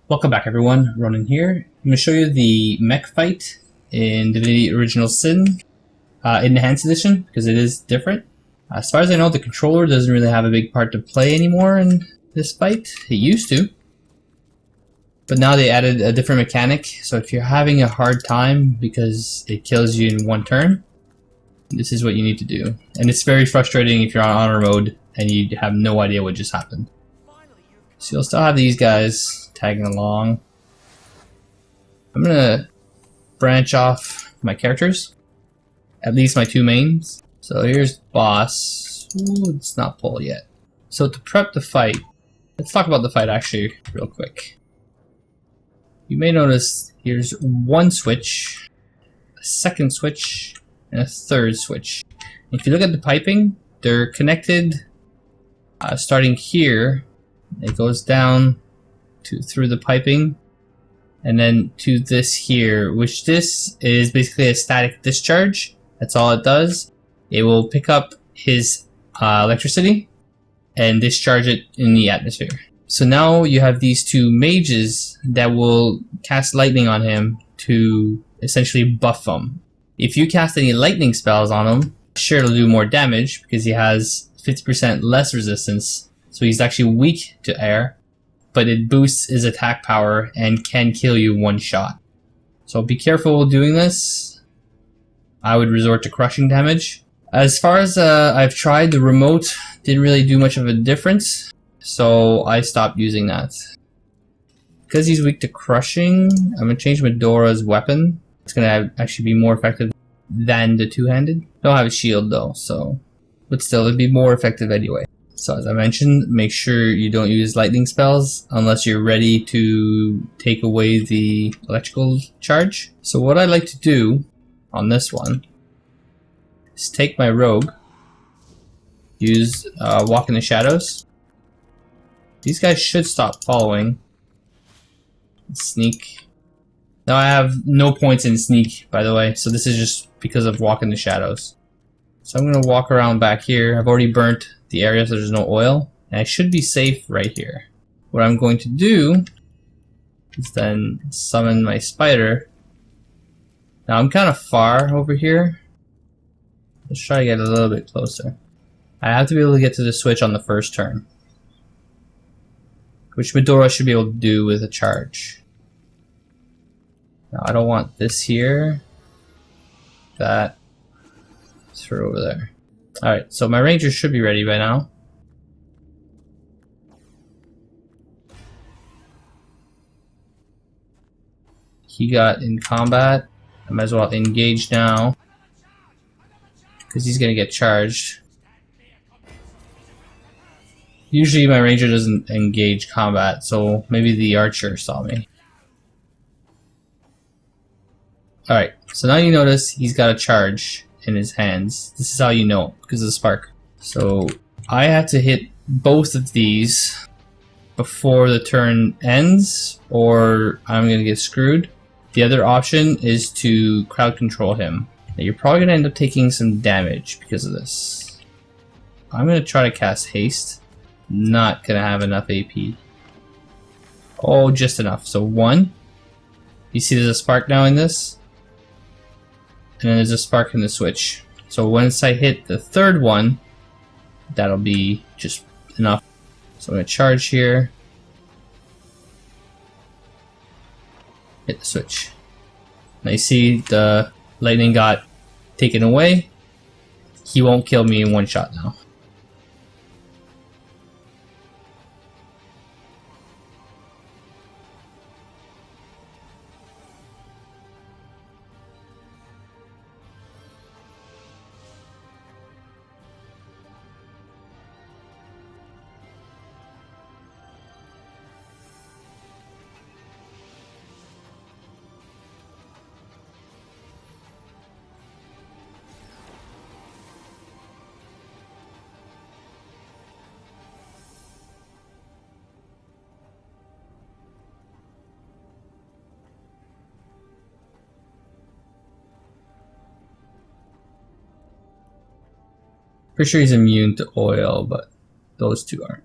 Welcome back everyone, Ronan here. I'm going to show you the mech fight in Divinity Original Sin Enhanced Edition, because it is different. As far as I know, the controller doesn't really have a big part to play anymore in this fight. It used to. But now they added a different mechanic, so if you're having a hard time because it kills you in one turn, this is what you need to do. And it's very frustrating if you're on honor mode and you have no idea what just happened. So you'll still have these guys tagging along. I'm gonna branch off my characters, at least my two mains. So here's boss. Ooh, it's not pull yet. So to prep the fight, let's talk about the fight actually real quick. You may notice here's one switch, a second switch, and a third switch. If you look at the piping, they're connected starting here. It goes down through the piping and then to this here, which this is basically a static discharge. That's all it does. It will pick up his electricity and discharge it in the atmosphere. So now you have these two mages that will cast lightning on him to essentially buff him. If you cast any lightning spells on him, sure, it'll do more damage because he has 50% less resistance. So he's actually weak to air, but it boosts his attack power and can kill you one shot. So be careful doing this. I would resort to crushing damage. As far as I've tried, the remote didn't really do much of a difference, so I stopped using that. Because he's weak to crushing, I'm going to change Medora's weapon. It's going to actually be more effective than the two-handed. Don't have a shield though, so, but still it'd be more effective anyway. So as I mentioned, make sure you don't use lightning spells unless you're ready to take away the electrical charge. So what I like to do on this one is take my rogue, use walk in the shadows. These guys should stop following. Sneak. Now I have no points in sneak, by the way, so this is just because of walk in the shadows. So I'm going to walk around back here. I've already burnt the area so there's no oil, and I should be safe right here. What I'm going to do is then summon my spider. Now I'm kind of far over here. Let's try to get a little bit closer. I have to be able to get to the switch on the first turn, which Medora should be able to do with a charge. Now I don't want this here. That. Throw over there. Alright, so my rangers should be ready by now. He got in combat. I might as well engage now, because he's gonna get charged. Usually my ranger doesn't engage combat, so maybe the archer saw me. Alright, so now you notice he's got a charge in his hands. This is how you know, because of the spark. So I had to hit both of these before the turn ends, or I'm gonna get screwed. The other option is to crowd control him. Now you're probably gonna end up taking some damage because of this. I'm gonna try to cast haste. Not gonna have enough AP. Oh, just enough. So one. You see there's a spark now in this? And then there's a spark in the switch. So once I hit the third one, that'll be just enough. So I'm going to charge here. Hit the switch. Now you see the lightning got taken away. He won't kill me in one shot now. Pretty sure he's immune to oil, but those two aren't.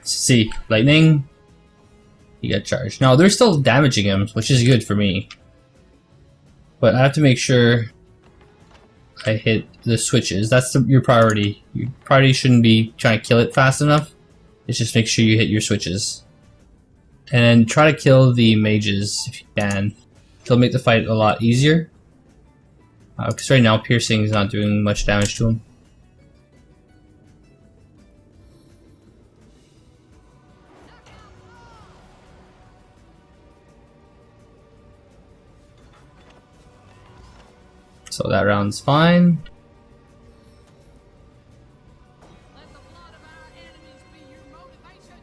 See, lightning. He got charged. Now they're still damaging him, which is good for me. But I have to make sure I hit the switches. That's your priority. Your priority shouldn't be trying to kill it fast enough. It's just make sure you hit your switches. And then try to kill the mages if you can. It'll make the fight a lot easier. Because right now piercing is not doing much damage to him. So that round's fine. Let the blood of our enemies be your motivation.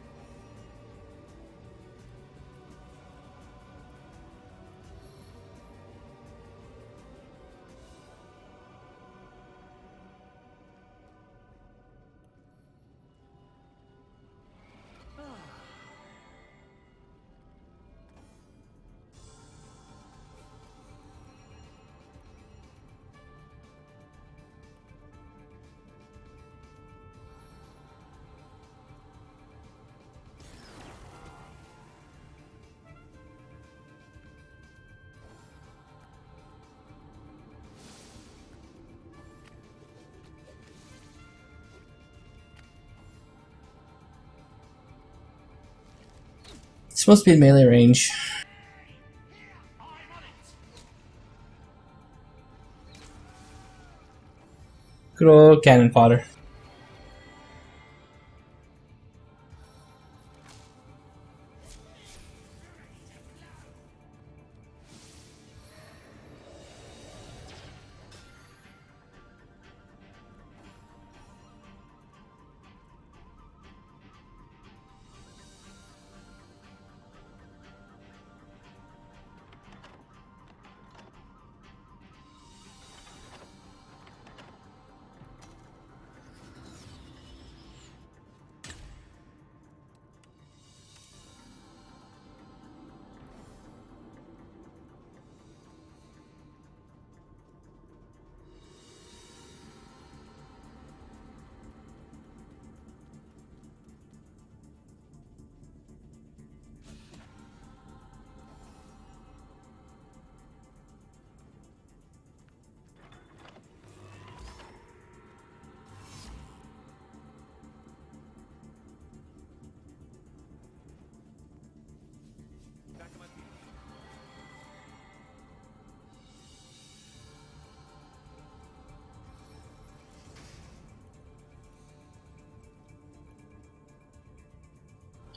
It's supposed to be in melee range. Good old cannon fodder.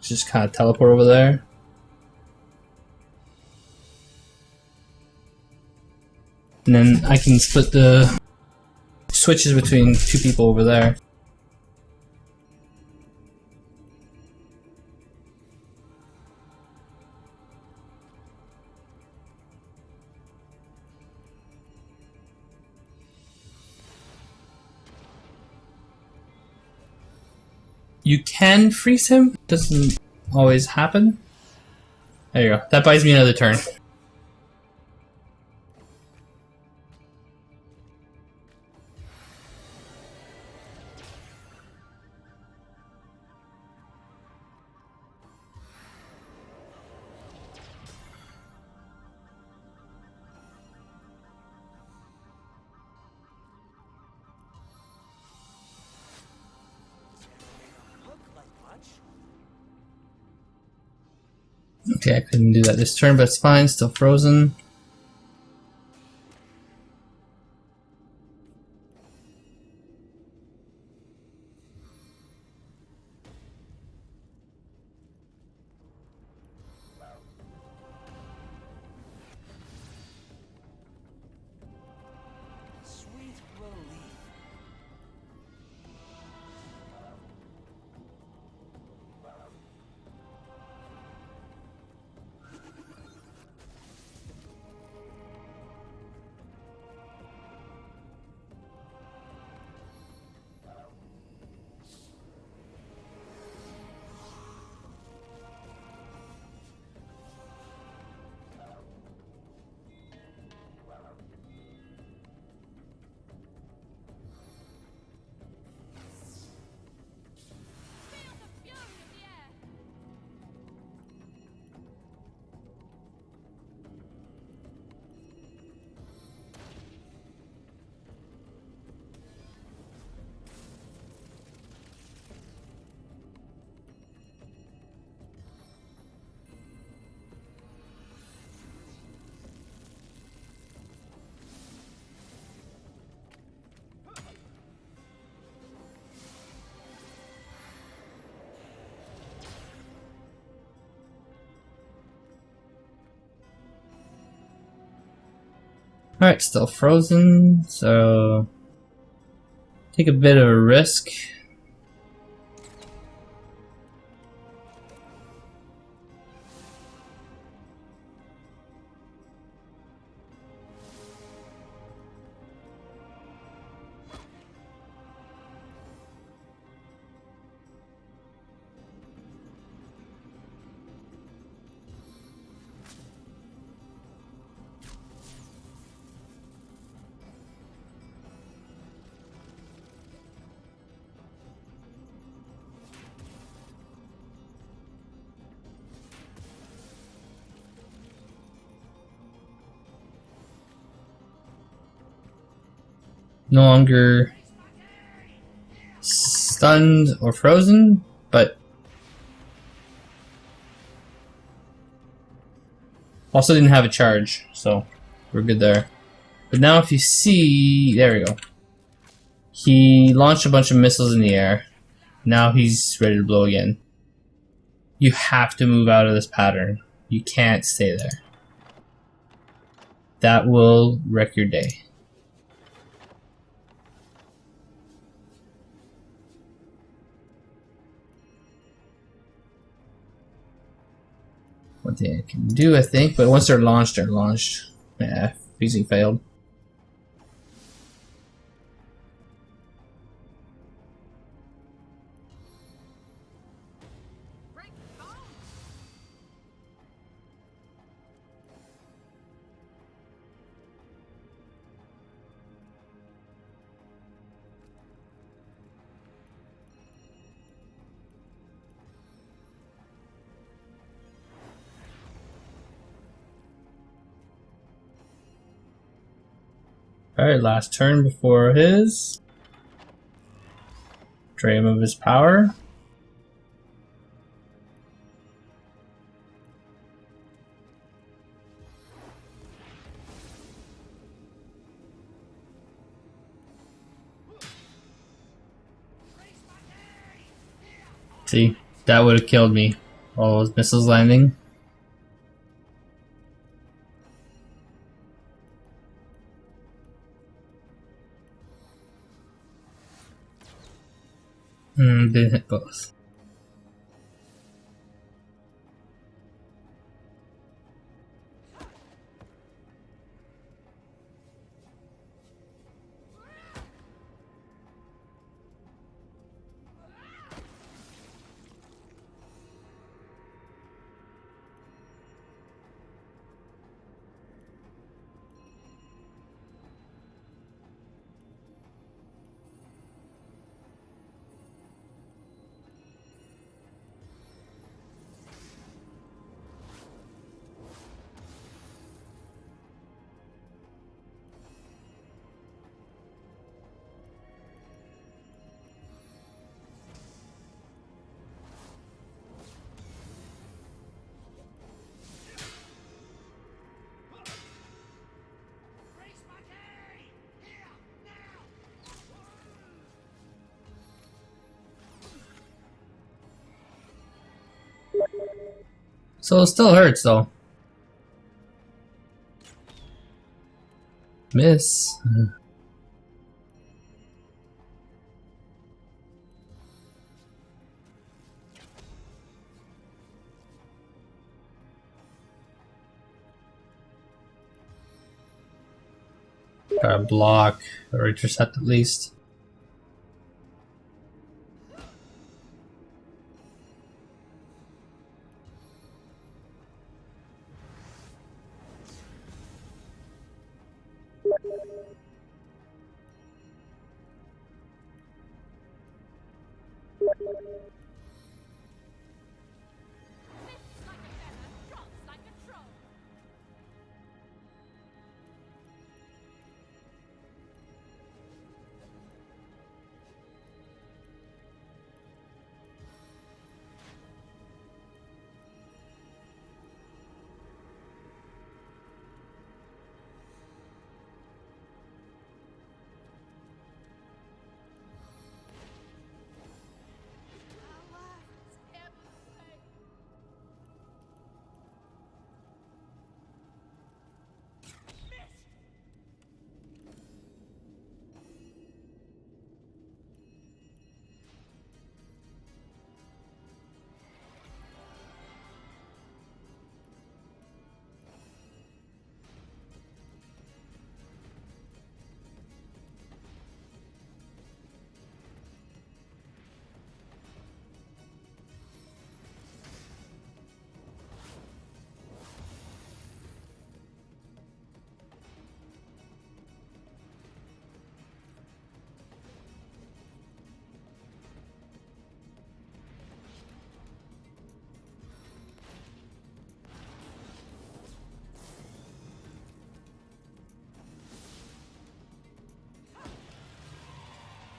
Just kind of teleport over there. And then I can split the switches between two people over there. You can freeze him. Doesn't always happen. There you go. That buys me another turn. Okay, I couldn't do that this turn, but it's fine. Still frozen. Sweet relief. Alright, still frozen, so take a bit of a risk. No longer stunned or frozen, but also didn't have a charge, so we're good there. But now if you see, there we go. He launched a bunch of missiles in the air. Now he's ready to blow again. You have to move out of this pattern. You can't stay there. That will wreck your day. One thing I can do, I think, but once they're launched, they're launched. Yeah, freezing failed. Alright, last turn before his. Drain him of his power. See, that would have killed me. All those missiles landing. Didn't hit both. So it still hurts though. Miss. Gotta block or intercept at least. Lifts like a feather, drops like a troll.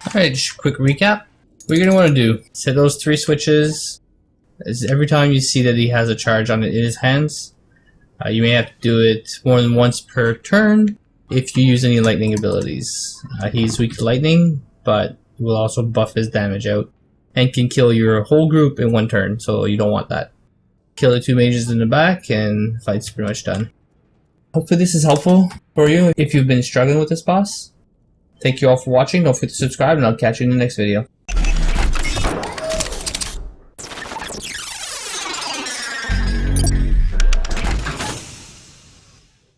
Alright, just a quick recap. What you're going to want to do is hit those 3 switches. Is every time you see that he has a charge on it in his hands. You may have to do it more than once per turn if you use any lightning abilities. He's weak to lightning, but will also buff his damage out and can kill your whole group in 1 turn, so you don't want that. Kill the 2 mages in the back and the fight's pretty much done. Hopefully this is helpful for you if you've been struggling with this boss. Thank you all for watching. Don't forget to subscribe and I'll catch you in the next video.